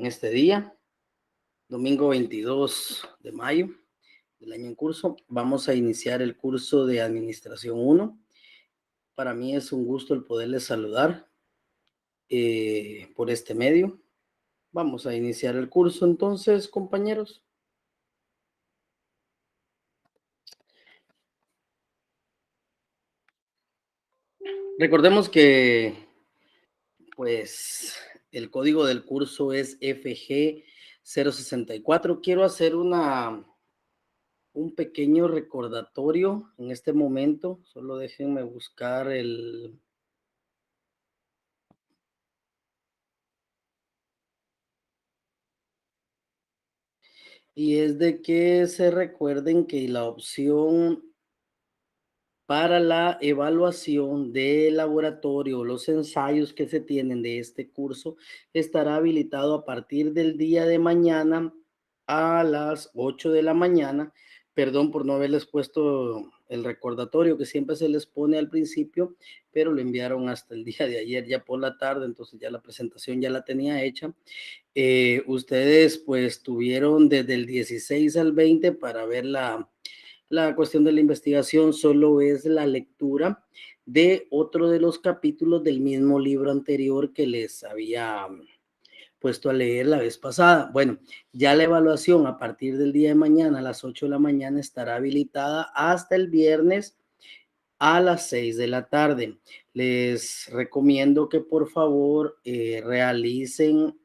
en este día, domingo 22 de mayo del año en curso. Vamos a iniciar el curso de Administración 1. Para mí es un gusto el poderles saludar por este medio. Vamos a iniciar el curso entonces, compañeros. Recordemos que, pues, el código del curso es FG 064. Quiero hacer un pequeño recordatorio en este momento. Solo déjenme buscar y es de que se recuerden que la opción para la evaluación del laboratorio, los ensayos que se tienen de este curso, estará habilitado a partir del día de mañana a las 8 de la mañana. Perdón por no haberles puesto el recordatorio que siempre se les pone al principio, pero lo enviaron hasta el día de ayer, ya por la tarde, entonces ya la presentación ya la tenía hecha. Ustedes pues tuvieron desde el 16 al 20 para ver la cuestión de la investigación. Solo es la lectura de otro de los capítulos del mismo libro anterior que les había puesto a leer la vez pasada. Bueno, ya la evaluación a partir del día de mañana a las 8 de la mañana estará habilitada hasta el viernes a las 6 de la tarde. Les recomiendo que por favor realicen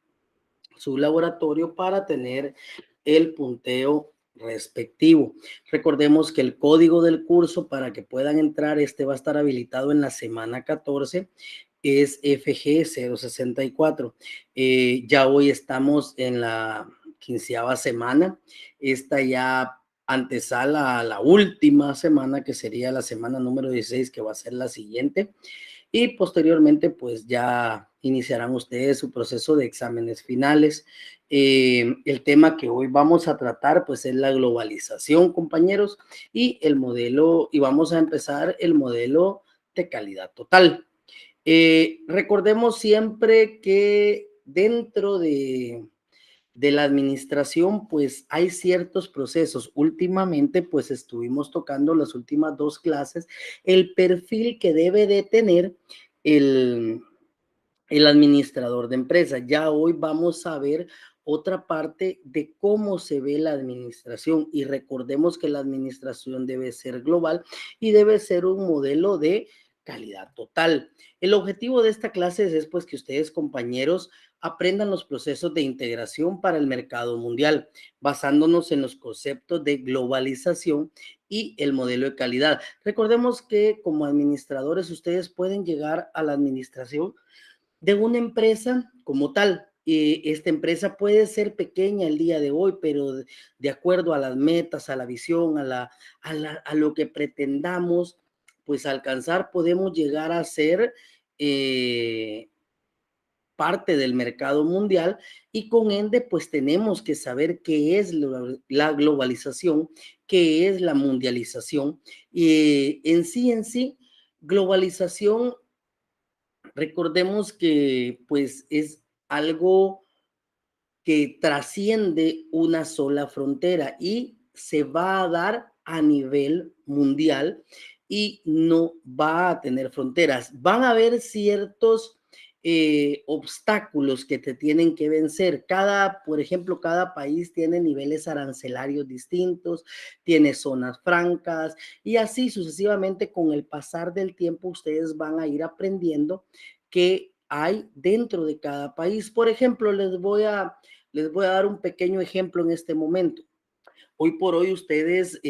su laboratorio para tener el punteo respectivo. Recordemos que el código del curso para que puedan entrar, va a estar habilitado en la semana 14, es FG 064. Ya hoy estamos en la 15ª semana. Esta ya antesala a la última semana, que sería la semana número 16, que va a ser la siguiente. Y posteriormente, pues ya iniciarán ustedes su proceso de exámenes finales. El tema que hoy vamos a tratar, pues es la globalización, compañeros, y el modelo, y vamos a empezar el modelo de calidad total. Recordemos siempre que dentro de la administración, pues hay ciertos procesos. Últimamente, pues estuvimos tocando las últimas 2 clases, el perfil que debe de tener el, el administrador de empresa. Ya hoy vamos a ver otra parte de cómo se ve la administración, y recordemos que la administración debe ser global y debe ser un modelo de calidad total. El objetivo de esta clase es pues que ustedes, compañeros, aprendan los procesos de integración para el mercado mundial, basándonos en los conceptos de globalización y el modelo de calidad. Recordemos que como administradores ustedes pueden llegar a la administración de una empresa como tal. Esta empresa puede ser pequeña el día de hoy, pero de acuerdo a las metas, a la visión, a lo que pretendamos, pues alcanzar, podemos llegar a ser parte del mercado mundial, y con ende, pues tenemos que saber qué es la globalización, qué es la mundialización. Y en sí, globalización, recordemos que pues es algo que trasciende una sola frontera y se va a dar a nivel mundial y no va a tener fronteras. Van a haber ciertos obstáculos que te tienen que vencer. Por ejemplo, cada país tiene niveles arancelarios distintos, tiene zonas francas, y así sucesivamente. Con el pasar del tiempo ustedes van a ir aprendiendo qué hay dentro de cada país. Por ejemplo, les voy a dar un pequeño ejemplo en este momento. Hoy por hoy ustedes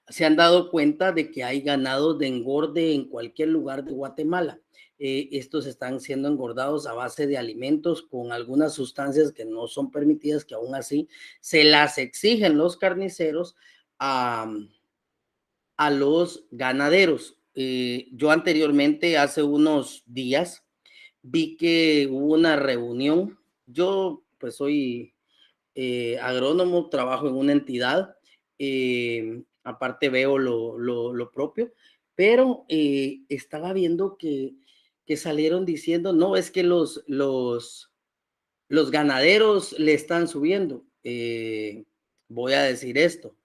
se han dado cuenta de que hay ganados de engorde en cualquier lugar de Guatemala. Estos están siendo engordados a base de alimentos con algunas sustancias que no son permitidas, que aún así se las exigen los carniceros a los ganaderos. Yo anteriormente, hace unos días, vi que hubo una reunión. Yo pues soy agrónomo, trabajo en una entidad, aparte veo lo propio, pero estaba viendo que salieron diciendo, no, es que los ganaderos le están subiendo. Voy a decir esto.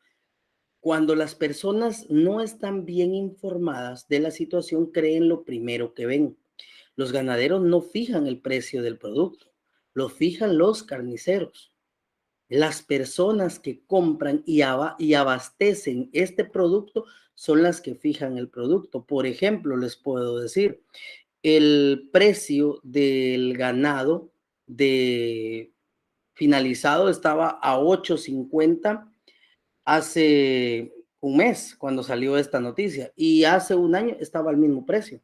Cuando las personas no están bien informadas de la situación, creen lo primero que ven. Los ganaderos no fijan el precio del producto, lo fijan los carniceros. Las personas que compran y abastecen este producto son las que fijan el producto. Por ejemplo, les puedo decir, el precio del ganado de finalizado estaba a 8.50 hace un mes cuando salió esta noticia y hace un año estaba al mismo precio.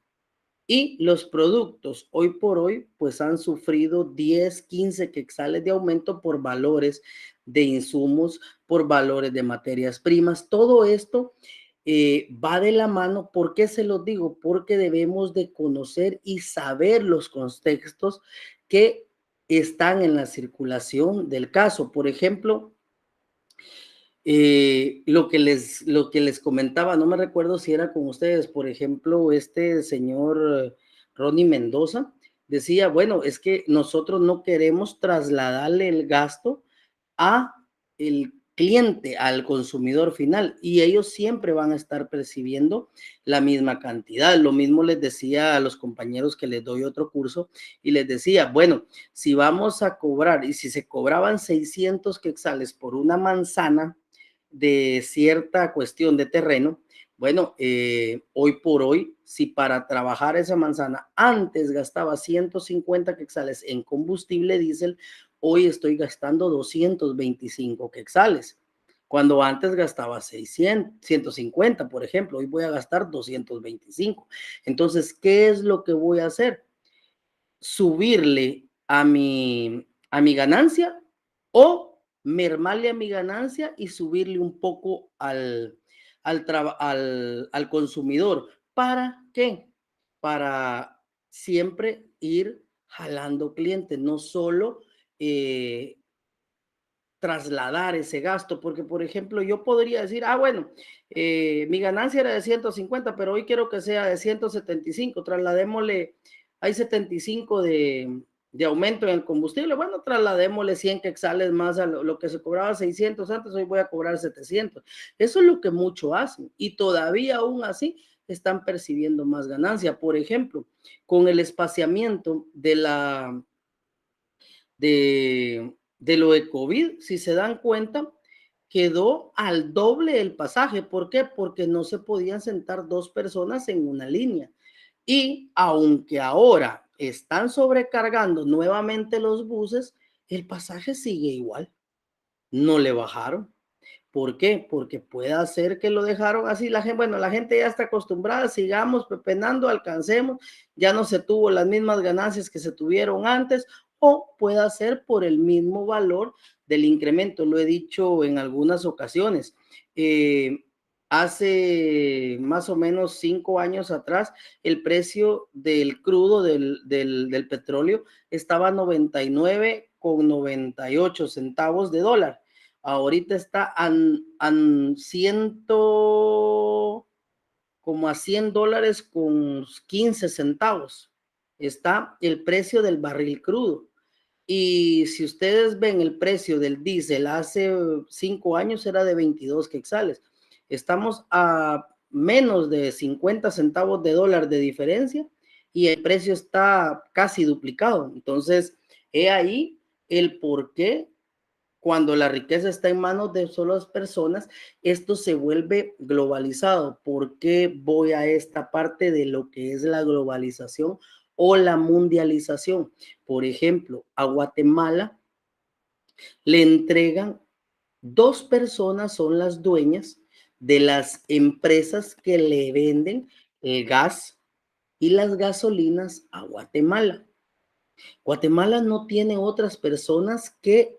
Y los productos hoy por hoy pues han sufrido 10, 15 quetzales de aumento por valores de insumos, por valores de materias primas. Todo esto va de la mano. ¿Por qué se los digo? Porque debemos de conocer y saber los contextos que están en la circulación del caso. Por ejemplo, lo que les comentaba, no me recuerdo si era con ustedes, por ejemplo, este señor Ronnie Mendoza decía, bueno, es que nosotros no queremos trasladarle el gasto a el cliente, al consumidor final, y ellos siempre van a estar percibiendo la misma cantidad. Lo mismo les decía a los compañeros que les doy otro curso y les decía, bueno, si vamos a cobrar y si se cobraban 600 quetzales por una manzana de cierta cuestión de terreno, bueno, hoy por hoy, si para trabajar esa manzana antes gastaba 150 quetzales en combustible diésel, hoy estoy gastando 225 quetzales. Cuando antes gastaba 600, 150, por ejemplo, hoy voy a gastar 225. Entonces, ¿qué es lo que voy a hacer? Subirle a mi ganancia o mermarle a mi ganancia y subirle un poco al consumidor. ¿Para qué? Para siempre ir jalando clientes, no solo trasladar ese gasto, porque por ejemplo yo podría decir, bueno, mi ganancia era de 150, pero hoy quiero que sea de 175, trasladémosle, hay 75 de aumento en el combustible, bueno, trasladémosle 100 quetzales más a lo que se cobraba 600 antes, hoy voy a cobrar 700. Eso es lo que muchos hacen y todavía aún así están percibiendo más ganancia. Por ejemplo, con el espaciamiento de lo de COVID, si se dan cuenta, quedó al doble el pasaje. ¿Por qué? Porque no se podían sentar dos personas en una línea. Y aunque ahora están sobrecargando nuevamente los buses, el pasaje sigue igual. No le bajaron. ¿Por qué? Porque puede ser que lo dejaron así. La gente, bueno, la gente ya está acostumbrada, sigamos pepenando, alcancemos, ya no se tuvo las mismas ganancias que se tuvieron antes, o puede ser por el mismo valor del incremento. Lo he dicho en algunas ocasiones. Hace más o menos 5 años atrás, el precio del crudo, del petróleo, estaba a 99,98 centavos de dólar. Ahorita está como a $100 con 15 centavos. Está el precio del barril crudo. Y si ustedes ven el precio del diésel hace 5 años era de 22 quetzales. Estamos a menos de 50 centavos de dólar de diferencia y el precio está casi duplicado. Entonces, he ahí el por qué cuando la riqueza está en manos de solas personas, esto se vuelve globalizado. ¿Por qué voy a esta parte de lo que es la globalización o la mundialización? Por ejemplo, a Guatemala le entregan 2 personas, son las dueñas de las empresas que le venden el gas y las gasolinas a Guatemala. Guatemala no tiene otras personas que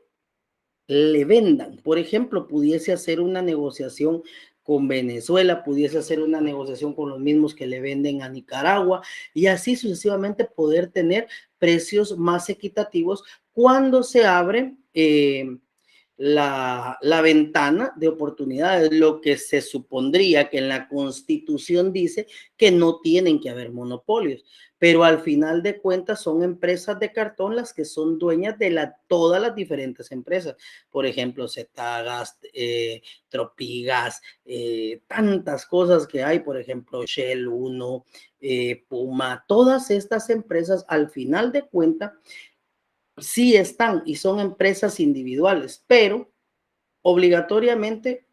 le vendan. Por ejemplo, pudiese hacer una negociación con Venezuela, pudiese hacer una negociación con los mismos que le venden a Nicaragua y así sucesivamente poder tener precios más equitativos cuando se abre la ventana de oportunidades, lo que se supondría que en la Constitución dice que no tienen que haber monopolios, pero al final de cuentas son empresas de cartón las que son dueñas de todas las diferentes empresas. Por ejemplo, Zetagas, Tropigas, tantas cosas que hay, por ejemplo, Shell 1, Puma, todas estas empresas al final de cuentas sí están y son empresas individuales, pero obligatoriamente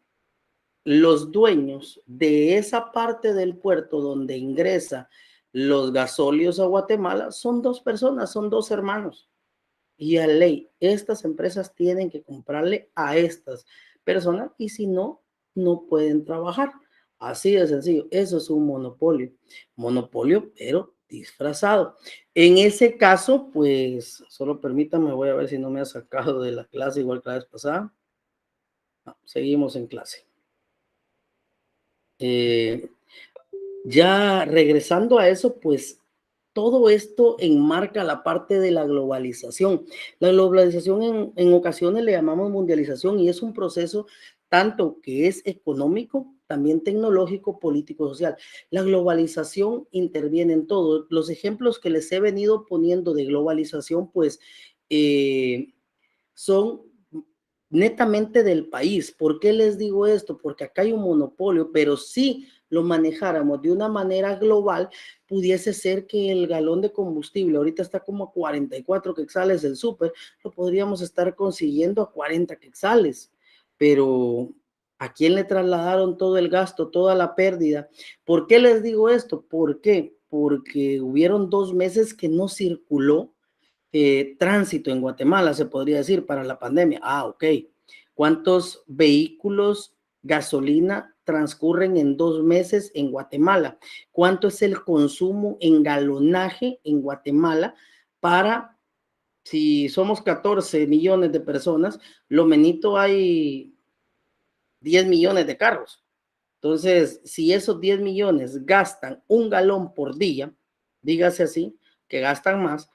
los dueños de esa parte del puerto donde ingresa los gasóleos a Guatemala son dos personas, son dos hermanos. Y a ley, estas empresas tienen que comprarle a estas personas y si no, no pueden trabajar. Así de sencillo. Eso es un monopolio. Monopolio, pero disfrazado. En ese caso, pues, solo permítame, voy a ver si no me ha sacado de la clase igual que la vez pasada. No, seguimos en clase. Ya regresando a eso, pues todo esto enmarca la parte de la globalización. La globalización en ocasiones le llamamos mundialización y es un proceso tanto que es económico, también tecnológico, político, social. La globalización interviene en todo. Los ejemplos que les he venido poniendo de globalización, pues son netamente del país. ¿Por qué les digo esto? Porque acá hay un monopolio, pero si lo manejáramos de una manera global, pudiese ser que el galón de combustible ahorita está como a 44 quetzales del súper, lo podríamos estar consiguiendo a 40 quetzales, pero ¿a quién le trasladaron todo el gasto, toda la pérdida? ¿Por qué les digo esto? ¿Por qué? Porque hubieron 2 meses que no circuló tránsito en Guatemala, se podría decir, para la pandemia. Ah, ok. ¿Cuántos vehículos gasolina transcurren en 2 meses en Guatemala? ¿Cuánto es el consumo en galonaje en Guatemala para, si somos 14 millones de personas, lo menito hay 10 millones de carros? Entonces, si esos 10 millones gastan un galón por día, dígase así, que gastan más,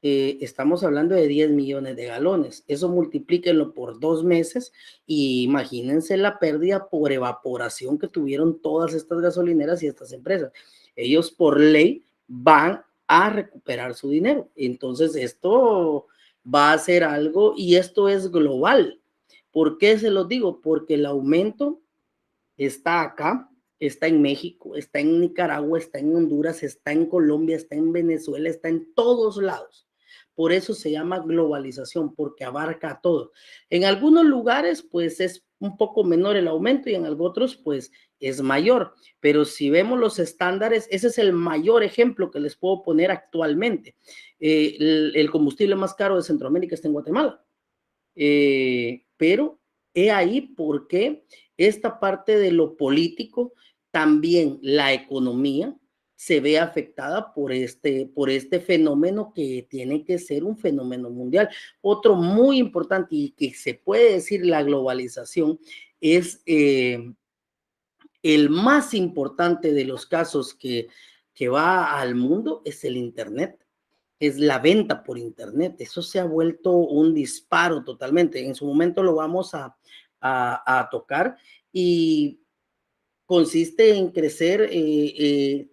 estamos hablando de 10 millones de galones. Eso multiplíquenlo por 2 meses y imagínense la pérdida por evaporación que tuvieron todas estas gasolineras y estas empresas. Ellos por ley van a recuperar su dinero. Entonces, esto va a ser algo y esto es global. ¿Por qué se los digo? Porque el aumento está acá, está en México, está en Nicaragua, está en Honduras, está en Colombia, está en Venezuela, está en todos lados. Por eso se llama globalización, porque abarca a todo. En algunos lugares, pues es un poco menor el aumento y en otros, pues es mayor. Pero si vemos los estándares, ese es el mayor ejemplo que les puedo poner actualmente. El combustible más caro de Centroamérica está en Guatemala. Pero he ahí por qué esta parte de lo político, también la economía se ve afectada por este fenómeno que tiene que ser un fenómeno mundial. Otro muy importante y que se puede decir la globalización es el más importante de los casos que va al mundo es el Internet, es la venta por Internet. Eso se ha vuelto un disparo totalmente. En su momento lo vamos a tocar y consiste en crecer,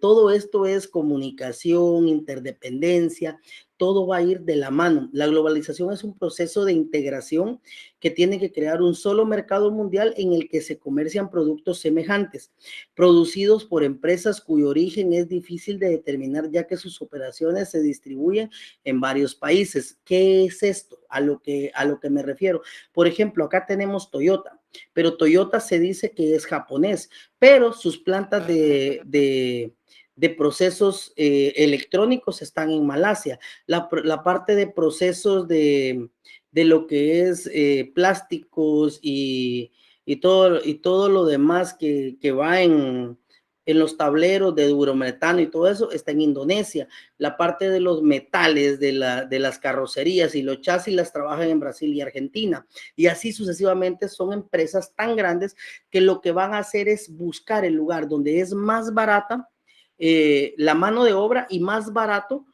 todo esto es comunicación, interdependencia, todo va a ir de la mano. La globalización es un proceso de integración que tiene que crear un solo mercado mundial en el que se comercian productos semejantes, producidos por empresas cuyo origen es difícil de determinar ya que sus operaciones se distribuyen en varios países. ¿Qué es esto? A lo que me refiero. Por ejemplo, acá tenemos Toyota, pero Toyota se dice que es japonés, pero sus plantas de procesos electrónicos están en Malasia. La parte de procesos de lo que es plásticos y todo lo demás que va en los tableros de durometano y todo eso está en Indonesia. La parte de los metales, de las carrocerías y los chasis las trabajan en Brasil y Argentina. Y así sucesivamente son empresas tan grandes que lo que van a hacer es buscar el lugar donde es más barata la mano de obra y más barato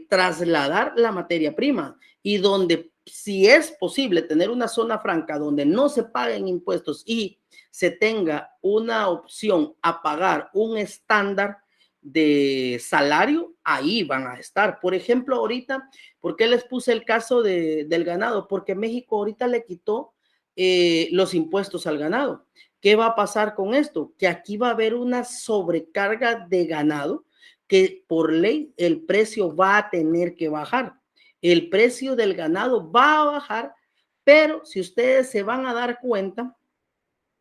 trasladar la materia prima y donde si es posible tener una zona franca donde no se paguen impuestos y se tenga una opción a pagar un estándar de salario, ahí van a estar. Por ejemplo, ahorita, ¿por qué les puse el caso del ganado? Porque México ahorita le quitó los impuestos al ganado. ¿Qué va a pasar con esto? Que aquí va a haber una sobrecarga de ganado que por ley el precio va a tener que bajar. El precio del ganado va a bajar, pero si ustedes se van a dar cuenta,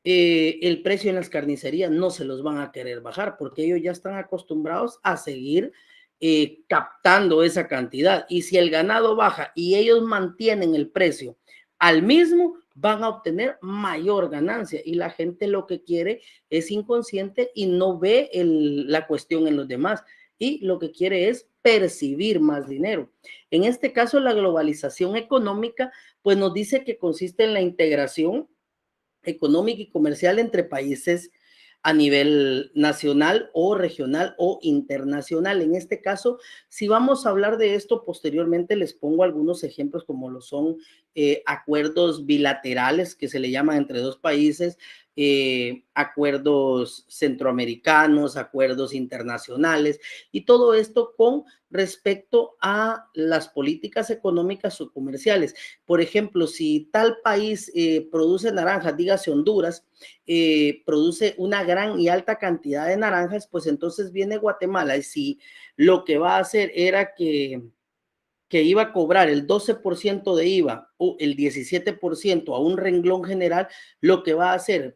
el precio en las carnicerías no se los van a querer bajar porque ellos ya están acostumbrados a seguir captando esa cantidad. Y si el ganado baja y ellos mantienen el precio al mismo, van a obtener mayor ganancia. Y la gente lo que quiere es inconsciente y no ve la cuestión en los demás. Y lo que quiere es percibir más dinero. En este caso, la globalización económica, pues nos dice que consiste en la integración económica y comercial entre países a nivel nacional o regional o internacional. En este caso, si vamos a hablar de esto posteriormente, les pongo algunos ejemplos como lo son acuerdos bilaterales que se le llaman entre dos países, acuerdos centroamericanos, acuerdos internacionales y todo esto con respecto a las políticas económicas o comerciales. Por ejemplo, si tal país produce naranjas, dígase Honduras, produce una gran y alta cantidad de naranjas, pues entonces viene Guatemala y si lo que va a hacer era que iba a cobrar el 12% de IVA o el 17% a un renglón general, lo que va a hacer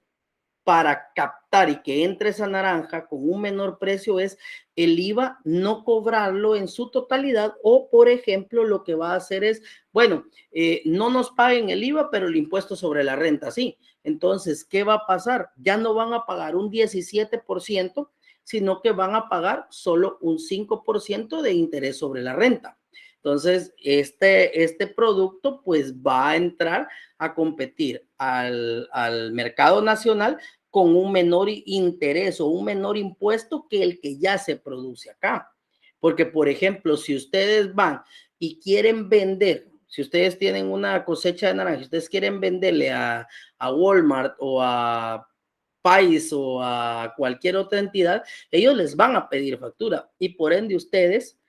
para captar y que entre esa naranja con un menor precio es el IVA no cobrarlo en su totalidad o, por ejemplo, lo que va a hacer es, bueno, no nos paguen el IVA, pero el impuesto sobre la renta sí. Entonces, ¿qué va a pasar? Ya no van a pagar un 17%, sino que van a pagar solo un 5% de interés sobre la renta. Entonces, este producto pues va a entrar a competir al mercado nacional con un menor interés o un menor impuesto que el que ya se produce acá. Porque, por ejemplo, si ustedes van y quieren vender, si ustedes tienen una cosecha de naranja, ustedes quieren venderle a Walmart o a País o a cualquier otra entidad, ellos les van a pedir factura y por ende ustedes,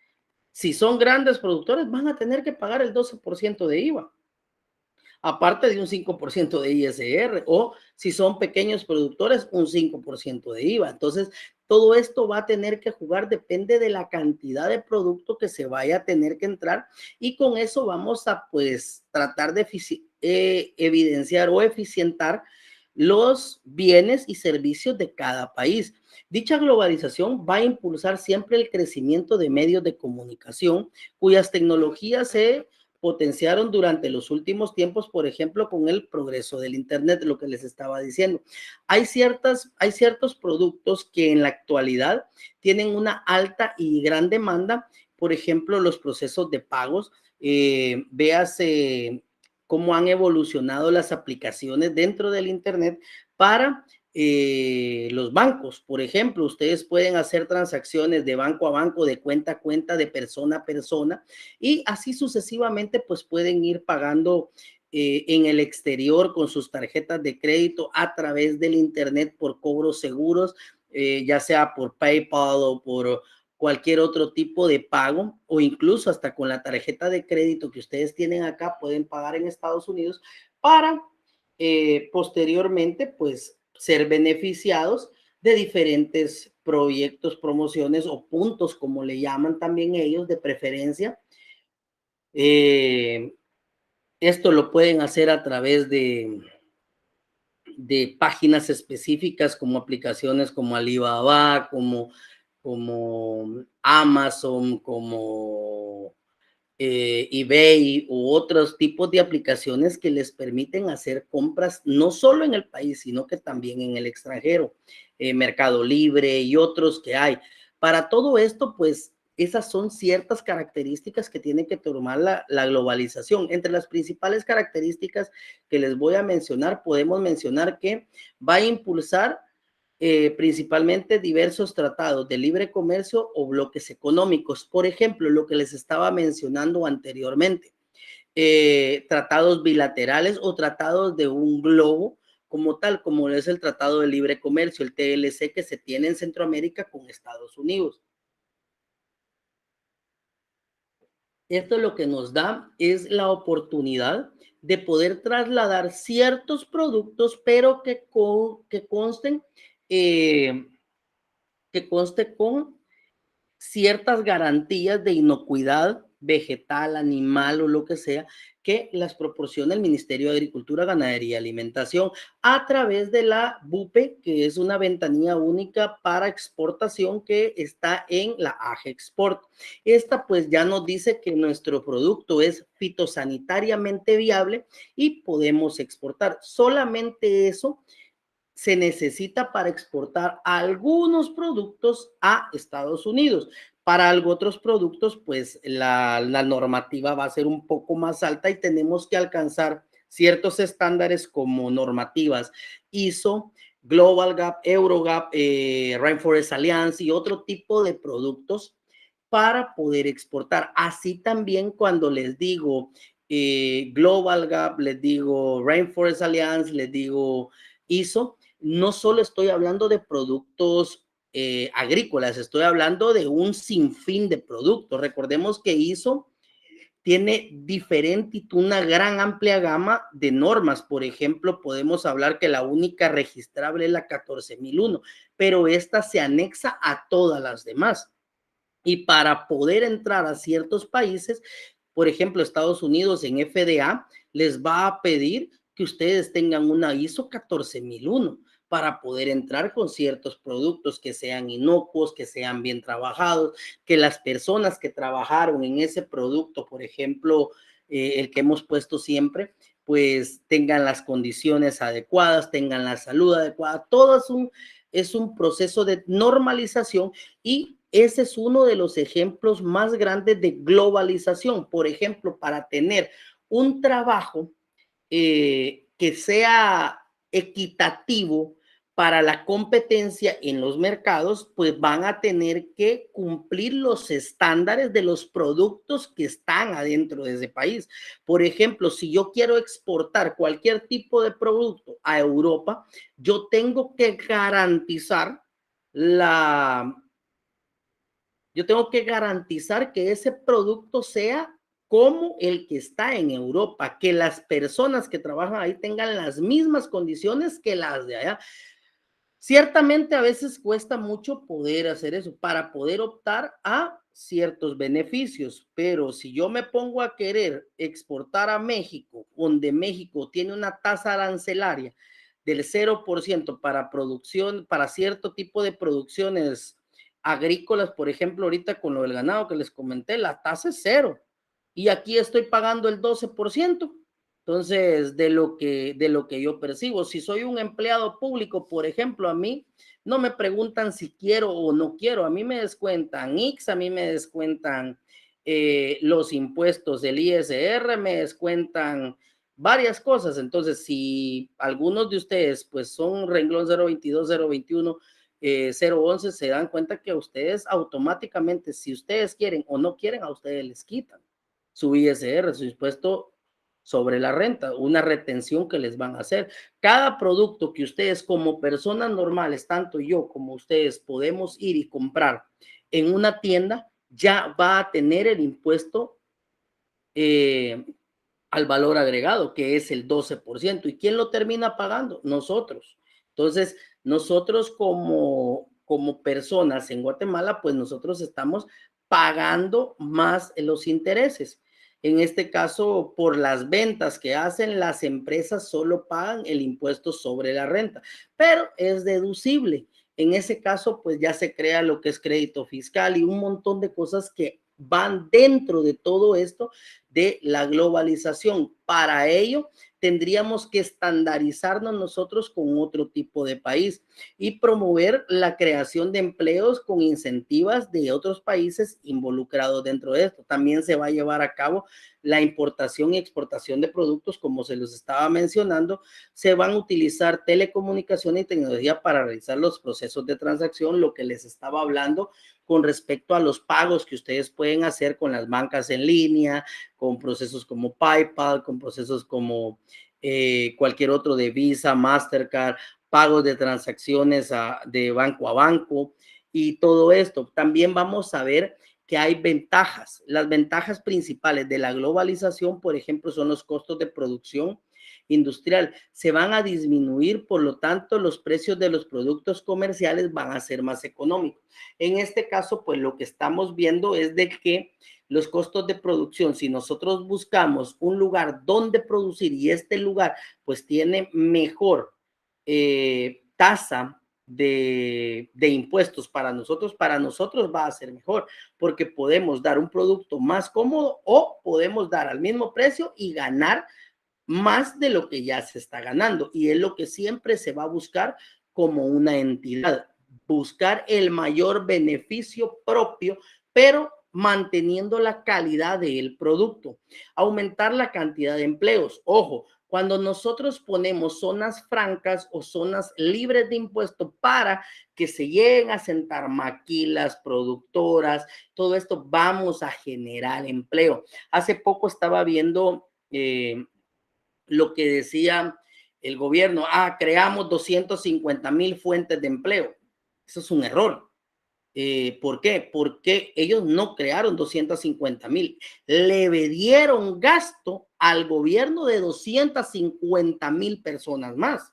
si son grandes productores, van a tener que pagar el 12% de IVA aparte de un 5% de ISR, o si son pequeños productores, un 5% de IVA. Entonces, todo esto va a tener que jugar, depende de la cantidad de producto que se vaya a tener que entrar, y con eso vamos a, pues, tratar de evidenciar o eficientar los bienes y servicios de cada país. Dicha globalización va a impulsar siempre el crecimiento de medios de comunicación cuyas tecnologías se potenciaron durante los últimos tiempos, por ejemplo, con el progreso del Internet, lo que les estaba diciendo. Hay ciertos productos que en la actualidad tienen una alta y gran demanda, por ejemplo, los procesos de pagos, véase cómo han evolucionado las aplicaciones dentro del Internet para los bancos. Por ejemplo, ustedes pueden hacer transacciones de banco a banco, de cuenta a cuenta, de persona a persona, y así sucesivamente, pues pueden ir pagando en el exterior con sus tarjetas de crédito a través del Internet por cobros seguros, ya sea por PayPal o por cualquier otro tipo de pago, o incluso hasta con la tarjeta de crédito que ustedes tienen acá, pueden pagar en Estados Unidos para posteriormente, pues, ser beneficiados de diferentes proyectos, promociones o puntos, como le llaman también ellos, de preferencia. Eh, Esto lo pueden hacer a través de páginas específicas como aplicaciones como Alibaba, como Amazon, como eBay u otros tipos de aplicaciones que les permiten hacer compras no solo en el país, sino que también en el extranjero, Mercado Libre y otros que hay. Para todo esto, pues esas son ciertas características que tiene que tomar la globalización. Entre las principales características que les voy a mencionar, podemos mencionar que va a impulsar principalmente diversos tratados de libre comercio o bloques económicos. Por ejemplo, lo que les estaba mencionando anteriormente, tratados bilaterales o tratados de un globo como tal, como es el Tratado de Libre Comercio, el TLC, que se tiene en Centroamérica con Estados Unidos. Esto lo que nos da es la oportunidad de poder trasladar ciertos productos, pero eh, que conste con ciertas garantías de inocuidad vegetal, animal o lo que sea, que las proporciona el Ministerio de Agricultura, Ganadería y Alimentación a través de la BUPE, que es una ventanilla única para exportación que está en la AGEXPORT. Esta pues ya nos dice que nuestro producto es fitosanitariamente viable y podemos exportar. Solamente eso se necesita para exportar algunos productos a Estados Unidos. Para otros productos, pues la normativa va a ser un poco más alta y tenemos que alcanzar ciertos estándares como normativas ISO, Global Gap, Eurogap, Rainforest Alliance y otro tipo de productos para poder exportar. Así también cuando les digo Global Gap, les digo Rainforest Alliance, les digo ISO, no solo estoy hablando de productos agrícolas, estoy hablando de un sinfín de productos. Recordemos que ISO tiene diferente y una gran amplia gama de normas. Por ejemplo, podemos hablar que la única registrable es la 14001, pero esta se anexa a todas las demás. Y para poder entrar a ciertos países, por ejemplo, Estados Unidos en FDA, les va a pedir que ustedes tengan una ISO 14001 para poder entrar con ciertos productos que sean inocuos, que sean bien trabajados, que las personas que trabajaron en ese producto, por ejemplo, el que hemos puesto siempre, pues tengan las condiciones adecuadas, tengan la salud adecuada. Todo es un proceso de normalización y ese es uno de los ejemplos más grandes de globalización. Por ejemplo, para tener un trabajo que sea equitativo para la competencia en los mercados, pues van a tener que cumplir los estándares de los productos que están adentro de ese país. Por ejemplo, si yo quiero exportar cualquier tipo de producto a Europa, yo tengo que garantizar la, yo tengo que garantizar que ese producto sea como el que está en Europa, que las personas que trabajan ahí tengan las mismas condiciones que las de allá. Ciertamente a veces cuesta mucho poder hacer eso para poder optar a ciertos beneficios, pero si yo me pongo a querer exportar a México, donde México tiene una tasa arancelaria del 0% para producción, para cierto tipo de producciones agrícolas, por ejemplo, ahorita con lo del ganado que les comenté, la tasa es cero y aquí estoy pagando el 12%. Entonces, de lo que yo percibo, si soy un empleado público, por ejemplo, a mí no me preguntan si quiero o no quiero, a mí me descuentan IX, a mí me descuentan los impuestos del ISR, me descuentan varias cosas. Entonces, si algunos de ustedes pues son renglón 022, 021, 011, se dan cuenta que a ustedes automáticamente, si ustedes quieren o no quieren, a ustedes les quitan su ISR, su impuesto sobre la renta, una retención que les van a hacer. Cada producto que ustedes como personas normales, tanto yo como ustedes, podemos ir y comprar en una tienda, ya va a tener el impuesto eh, al valor agregado, que es el 12%. ¿Y quién lo termina pagando? Nosotros. Entonces, nosotros como personas en Guatemala, pues nosotros estamos pagando más los intereses. En este caso, por las ventas que hacen, las empresas solo pagan el impuesto sobre la renta, pero es deducible. En ese caso, pues ya se crea lo que es crédito fiscal y un montón de cosas que van dentro de todo esto de la globalización. Para ello, tendríamos que estandarizarnos nosotros con otro tipo de país y promover la creación de empleos con incentivos de otros países involucrados dentro de esto. También se va a llevar a cabo la importación y exportación de productos, como se los estaba mencionando. Se van a utilizar telecomunicaciones y tecnología para realizar los procesos de transacción, lo que les estaba hablando con respecto a los pagos que ustedes pueden hacer con las bancas en línea, con procesos como PayPal, con procesos como cualquier otro de Visa, Mastercard, pagos de transacciones de banco a banco y todo esto. También vamos a ver que hay ventajas. Las ventajas principales de la globalización, por ejemplo, son los costos de producción industrial. Se van a disminuir, por lo tanto, los precios de los productos comerciales van a ser más económicos. En este caso, pues lo que estamos viendo es de que los costos de producción, si nosotros buscamos un lugar donde producir y este lugar pues tiene mejor tasa de impuestos para nosotros va a ser mejor, porque podemos dar un producto más cómodo o podemos dar al mismo precio y ganar más de lo que ya se está ganando. Y es lo que siempre se va a buscar como una entidad, buscar el mayor beneficio propio, pero manteniendo la calidad del producto, aumentar la cantidad de empleos. Ojo, cuando nosotros ponemos zonas francas o zonas libres de impuestos para que se lleguen a sentar maquilas, productoras, todo esto, vamos a generar empleo. Hace poco estaba viendo lo que decía el gobierno, creamos 250,000 fuentes de empleo. Eso es un error. ¿Por qué? Porque ellos no crearon 250,000, le dieron gasto al gobierno de 250,000 personas más.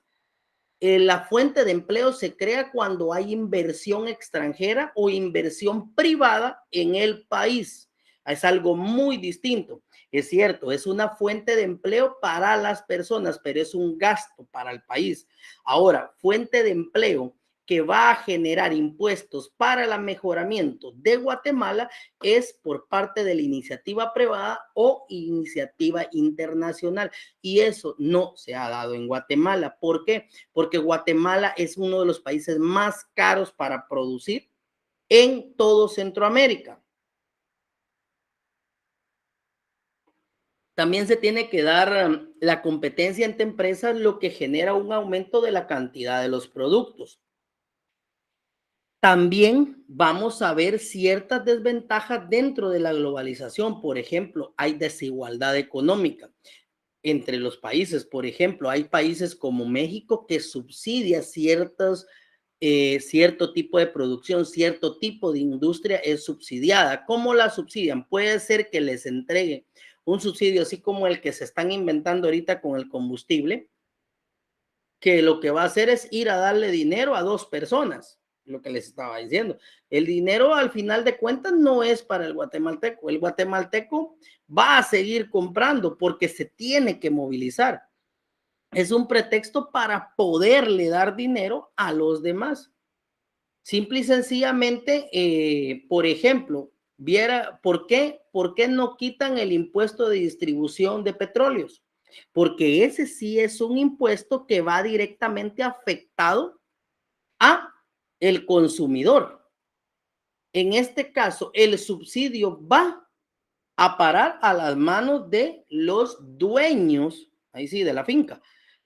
La fuente de empleo se crea cuando hay inversión extranjera o inversión privada en el país. Es algo muy distinto. Es cierto, es una fuente de empleo para las personas, pero es un gasto para el país. Ahora, fuente de empleo que va a generar impuestos para el mejoramiento de Guatemala es por parte de la iniciativa privada o iniciativa internacional. Y eso no se ha dado en Guatemala. ¿Por qué? Porque Guatemala es uno de los países más caros para producir en todo Centroamérica. También se tiene que dar la competencia entre empresas, lo que genera un aumento de la cantidad de los productos. También vamos a ver ciertas desventajas dentro de la globalización. Por ejemplo, hay desigualdad económica entre los países. Por ejemplo, hay países como México que subsidia cierto tipo de producción, cierto tipo de industria es subsidiada. ¿Cómo la subsidian? Puede ser que les entregue un subsidio así como el que se están inventando ahorita con el combustible, que lo que va a hacer es ir a darle dinero a dos personas, lo que les estaba diciendo. El dinero al final de cuentas no es para el guatemalteco va a seguir comprando porque se tiene que movilizar. Es un pretexto para poderle dar dinero a los demás. Simple y sencillamente, por ejemplo, ¿por qué no quitan el impuesto de distribución de petróleos? Porque ese sí es un impuesto que va directamente afectado a el consumidor. En este caso, el subsidio va a parar a las manos de los dueños, ahí sí, de la finca.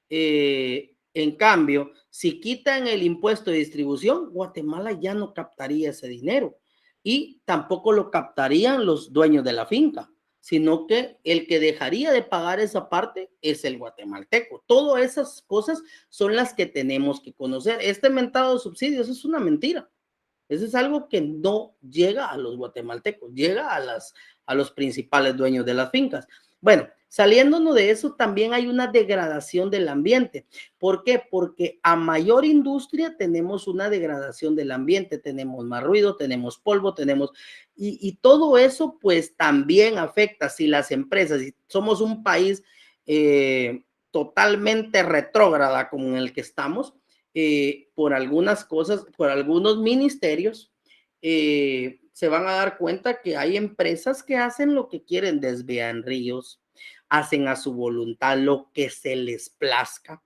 En cambio, si quitan el impuesto de distribución, Guatemala ya no captaría ese dinero y tampoco lo captarían los dueños de la finca, sino que el que dejaría de pagar esa parte es el guatemalteco. Todas esas cosas son las que tenemos que conocer. Este mentado de subsidios es una mentira. Eso es algo que no llega a los guatemaltecos, llega a los principales dueños de las fincas. Bueno, saliéndonos de eso, también hay una degradación del ambiente. ¿Por qué? Porque a mayor industria tenemos una degradación del ambiente, tenemos más ruido, tenemos polvo, y todo eso pues también afecta si las empresas, si somos un país totalmente retrógrada como en el que estamos, por algunas cosas, por algunos ministerios, se van a dar cuenta que hay empresas que hacen lo que quieren, desvían ríos, hacen a su voluntad lo que se les plazca,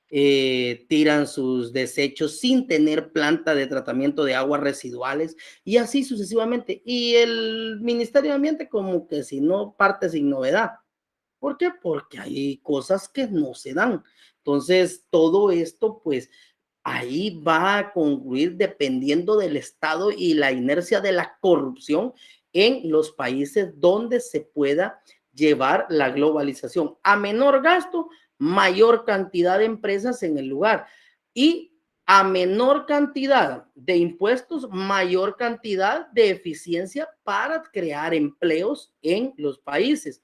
tiran sus desechos sin tener planta de tratamiento de aguas residuales y así sucesivamente. Y el Ministerio de Ambiente como que si no parte sin novedad. ¿Por qué? Porque hay cosas que no se dan. Entonces, todo esto, pues, ahí va a concluir dependiendo del estado y la inercia de la corrupción en los países donde se pueda llevar la globalización. A menor gasto, mayor cantidad de empresas en el lugar. Y a menor cantidad de impuestos, mayor cantidad de eficiencia para crear empleos en los países.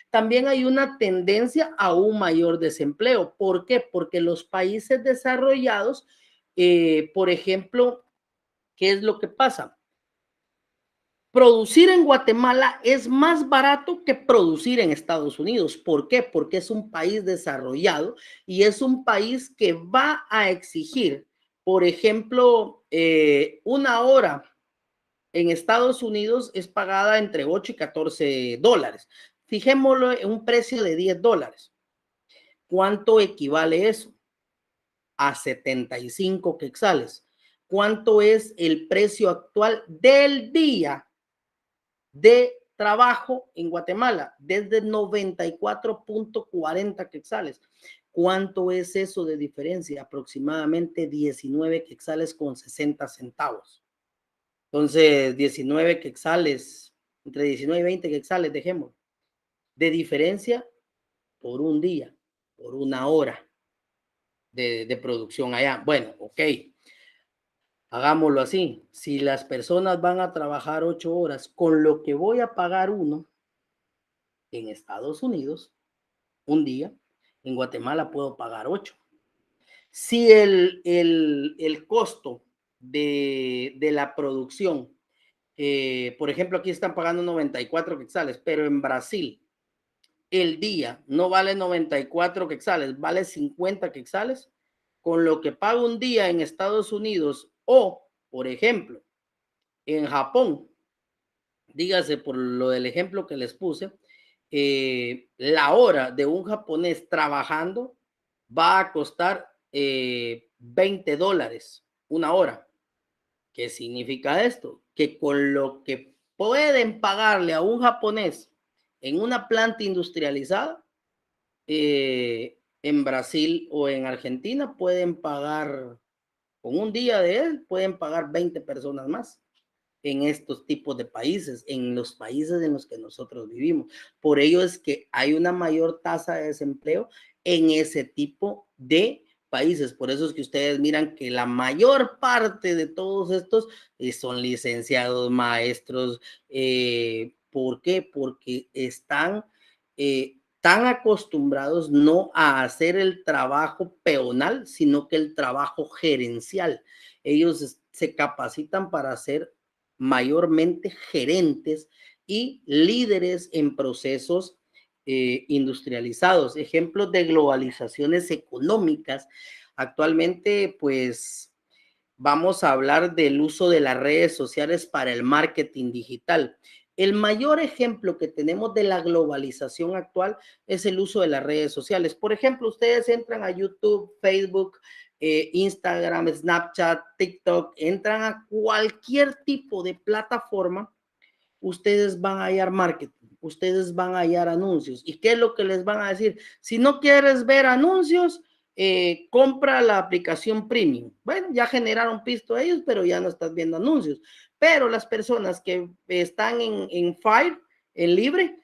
También hay una tendencia a un mayor desempleo. ¿Por qué? Porque los países desarrollados, por ejemplo, ¿qué es lo que pasa? Producir en Guatemala es más barato que producir en Estados Unidos. ¿Por qué? Porque es un país desarrollado y es un país que va a exigir, por ejemplo, una hora en Estados Unidos es pagada entre 8 y 14 dólares. Fijémoslo en un precio de 10 dólares. ¿Cuánto equivale eso? A 75 quetzales. ¿Cuánto es el precio actual del día de trabajo en Guatemala? Desde 94.40 quetzales. ¿Cuánto es eso de diferencia? Aproximadamente 19 quetzales con 60 centavos. Entonces, 19 quetzales, entre 19 y 20 quetzales, dejemos, de diferencia por un día, por una hora de producción allá. Bueno, ok, hagámoslo así. Si las personas van a trabajar 8 horas con lo que voy a pagar uno en Estados Unidos, un día, en Guatemala puedo pagar 8. Si el costo de la producción, por ejemplo, aquí están pagando 94 quetzales, pero en Brasil el día no vale 94 quetzales, vale 50 quetzales, con lo que pago un día en Estados Unidos o, por ejemplo, en Japón, dígase por lo del ejemplo que les puse, la hora de un japonés trabajando va a costar 20 dólares una hora. ¿Qué significa esto? Que con lo que pueden pagarle a un japonés en una planta industrializada, en Brasil o en Argentina pueden pagar, con un día de él, pueden pagar 20 personas más en estos tipos de países, en los países en los que nosotros vivimos. Por ello es que hay una mayor tasa de desempleo en ese tipo de países. Por eso es que ustedes miran que la mayor parte de todos estos son licenciados, maestros. ¿Por qué? Porque están tan acostumbrados no a hacer el trabajo peonal, sino que el trabajo gerencial. Ellos se capacitan para hacer mayormente gerentes y líderes en procesos industrializados. Ejemplos de globalizaciones económicas. Actualmente, pues vamos a hablar del uso de las redes sociales para el marketing digital. El mayor ejemplo que tenemos de la globalización actual es el uso de las redes sociales. Por ejemplo, ustedes entran a YouTube, Facebook, Instagram, Snapchat, TikTok, entran a cualquier tipo de plataforma, ustedes van a hallar marketing, ustedes van a hallar anuncios. ¿Y qué es lo que les van a decir? Si no quieres ver anuncios, compra la aplicación premium. Bueno, ya generaron pisto ellos, pero ya no estás viendo anuncios. Pero las personas que están en Fire, en libre,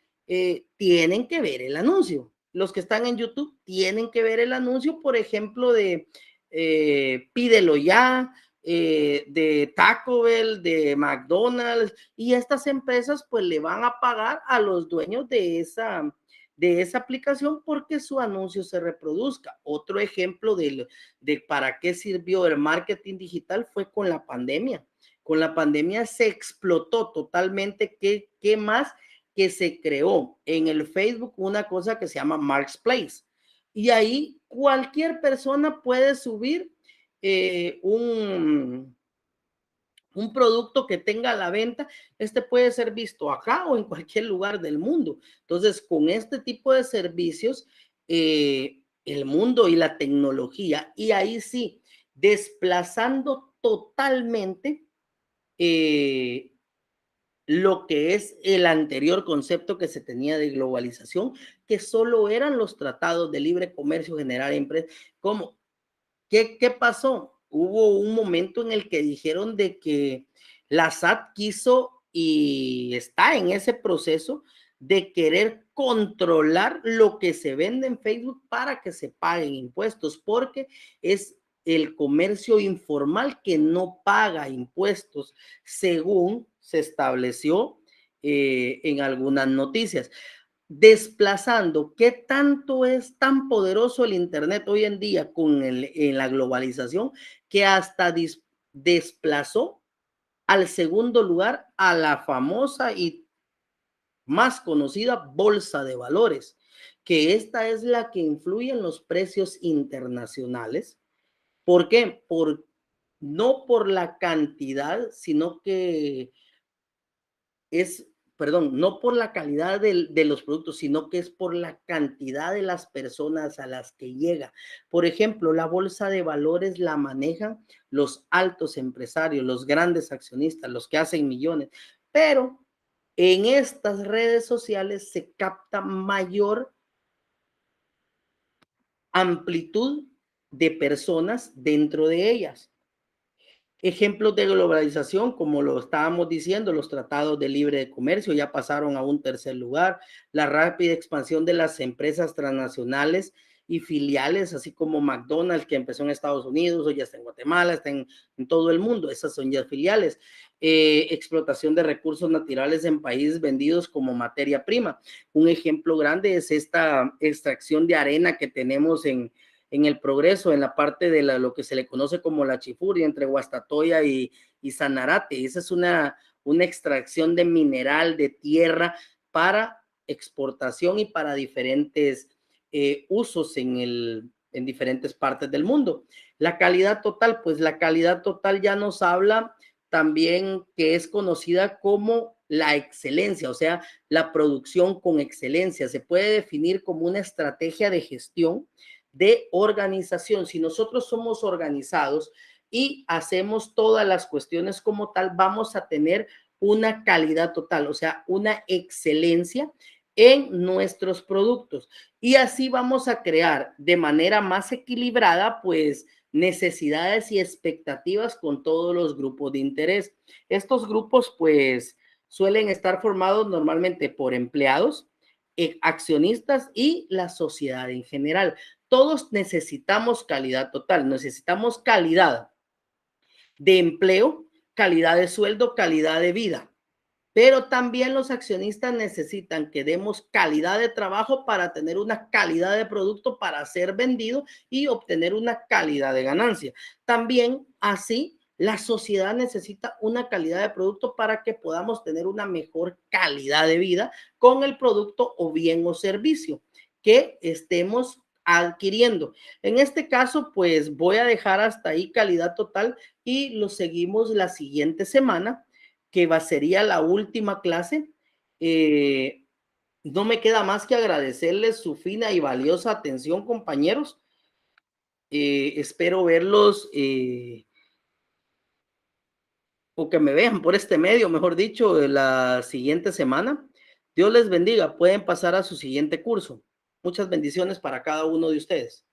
tienen que ver el anuncio. Los que están en YouTube tienen que ver el anuncio, por ejemplo, de pídelo ya, de Taco Bell, de McDonald's, y estas empresas pues le van a pagar a los dueños de esa aplicación porque su anuncio se reproduzca. Otro ejemplo de para qué sirvió el marketing digital fue con la pandemia. Con la pandemia se explotó totalmente. ¿Qué más? Que se creó en el Facebook una cosa que se llama Marketplace. Y ahí cualquier persona puede subir un un producto que tenga a la venta, este puede ser visto acá o en cualquier lugar del mundo. Entonces, con este tipo de servicios, el mundo y la tecnología, y ahí sí, desplazando totalmente eh, lo que es el anterior concepto que se tenía de globalización, que solo eran los tratados de libre comercio, generar empresas. ¿Cómo? ¿Qué pasó? Hubo un momento en el que dijeron de que la SAT quiso y está en ese proceso de querer controlar lo que se vende en Facebook para que se paguen impuestos, porque es el comercio informal que no paga impuestos, según se estableció en algunas noticias, desplazando qué tanto es tan poderoso el Internet hoy en día en la globalización, que hasta desplazó al segundo lugar a la famosa y más conocida bolsa de valores, que esta es la que influye en los precios internacionales. ¿Por qué? No por la cantidad, sino que es, perdón, no por la calidad de los productos, sino que es por la cantidad de las personas a las que llega. Por ejemplo, la bolsa de valores la manejan los altos empresarios, los grandes accionistas, los que hacen millones, pero en estas redes sociales se capta mayor amplitud de personas dentro de ellas. Ejemplos de globalización, como lo estábamos diciendo, los tratados de libre comercio ya pasaron a un tercer lugar, la rápida expansión de las empresas transnacionales y filiales, así como McDonald's, que empezó en Estados Unidos, hoy ya está en Guatemala, está en todo el mundo, esas son ya filiales. Explotación de recursos naturales en países vendidos como materia prima. Un ejemplo grande es esta extracción de arena que tenemos en el Progreso, en la parte de lo que se le conoce como la Chifuria, entre Guastatoya y Sanarate. Esa es una extracción de mineral, de tierra, para exportación y para diferentes usos en diferentes partes del mundo. La calidad total, pues la calidad total ya nos habla también que es conocida como la excelencia, o sea, la producción con excelencia. Se puede definir como una estrategia de gestión de organización. Si nosotros somos organizados y hacemos todas las cuestiones como tal, vamos a tener una calidad total, o sea, una excelencia en nuestros productos. Y así vamos a crear de manera más equilibrada, pues, necesidades y expectativas con todos los grupos de interés. Estos grupos, pues, suelen estar formados normalmente por empleados, accionistas y la sociedad en general. Todos necesitamos calidad total, necesitamos calidad de empleo, calidad de sueldo, calidad de vida. Pero también los accionistas necesitan que demos calidad de trabajo para tener una calidad de producto para ser vendido y obtener una calidad de ganancia. También así la sociedad necesita una calidad de producto para que podamos tener una mejor calidad de vida con el producto o bien o servicio que estemos adquiriendo. En este caso, pues voy a dejar hasta ahí calidad total y lo seguimos la siguiente semana, que sería la última clase. Eh, no me queda más que agradecerles su fina y valiosa atención, compañeros. Espero verlos o que me vean por este medio, mejor dicho, la siguiente semana. Dios les bendiga. Pueden pasar a su siguiente curso. Muchas bendiciones para cada uno de ustedes.